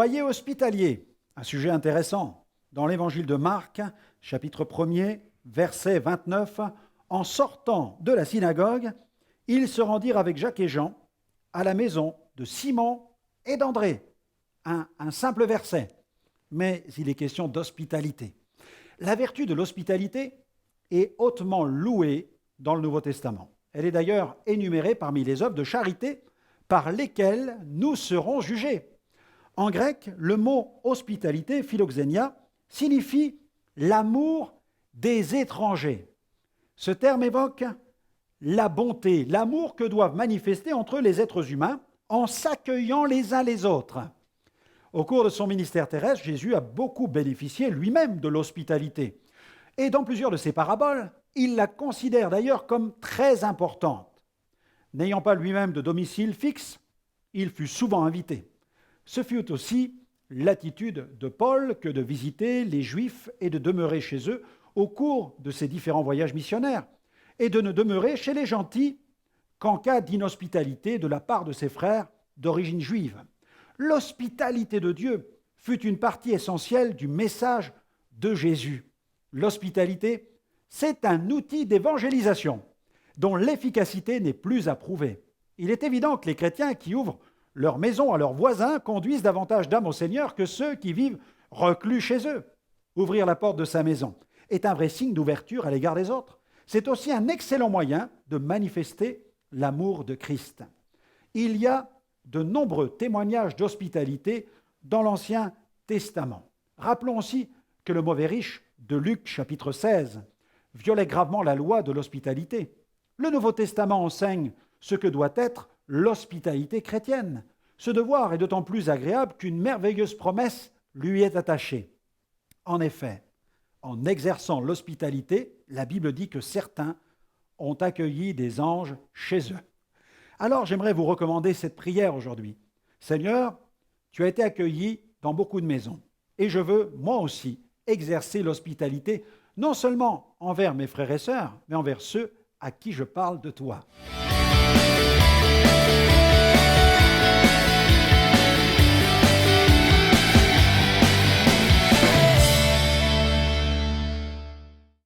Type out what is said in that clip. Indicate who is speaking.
Speaker 1: Soyez hospitaliers, un sujet intéressant. Dans l'évangile de Marc, chapitre 1er, verset 29, en sortant de la synagogue, ils se rendirent avec Jacques et Jean à la maison de Simon et d'André. Un simple verset, mais il est question d'hospitalité. La vertu de l'hospitalité est hautement louée dans le Nouveau Testament. Elle est d'ailleurs énumérée parmi les œuvres de charité par lesquelles nous serons jugés. En grec, le mot hospitalité, philoxénia, signifie l'amour des étrangers. Ce terme évoque la bonté, l'amour que doivent manifester entre les êtres humains en s'accueillant les uns les autres. Au cours de son ministère terrestre, Jésus a beaucoup bénéficié lui-même de l'hospitalité. Et dans plusieurs de ses paraboles, il la considère d'ailleurs comme très importante. N'ayant pas lui-même de domicile fixe, il fut souvent invité. Ce fut aussi l'attitude de Paul que de visiter les Juifs et de demeurer chez eux au cours de ses différents voyages missionnaires, et de ne demeurer chez les gentils qu'en cas d'inhospitalité de la part de ses frères d'origine juive. L'hospitalité de Dieu fut une partie essentielle du message de Jésus. L'hospitalité, c'est un outil d'évangélisation dont l'efficacité n'est plus à prouver. Il est évident que les chrétiens qui ouvrent leur maison à leurs voisins conduisent davantage d'âmes au Seigneur que ceux qui vivent reclus chez eux. Ouvrir la porte de sa maison est un vrai signe d'ouverture à l'égard des autres. C'est aussi un excellent moyen de manifester l'amour de Christ. Il y a de nombreux témoignages d'hospitalité dans l'Ancien Testament. Rappelons aussi que le mauvais riche de Luc chapitre 16 violait gravement la loi de l'hospitalité. Le Nouveau Testament enseigne ce que doit être l'hospitalité chrétienne. Ce devoir est d'autant plus agréable qu'une merveilleuse promesse lui est attachée. En effet, en exerçant l'hospitalité, la Bible dit que certains ont accueilli des anges chez eux. Alors j'aimerais vous recommander cette prière aujourd'hui. Seigneur, tu as été accueilli dans beaucoup de maisons et je veux, moi aussi, exercer l'hospitalité, non seulement envers mes frères et sœurs, mais envers ceux à qui je parle de toi.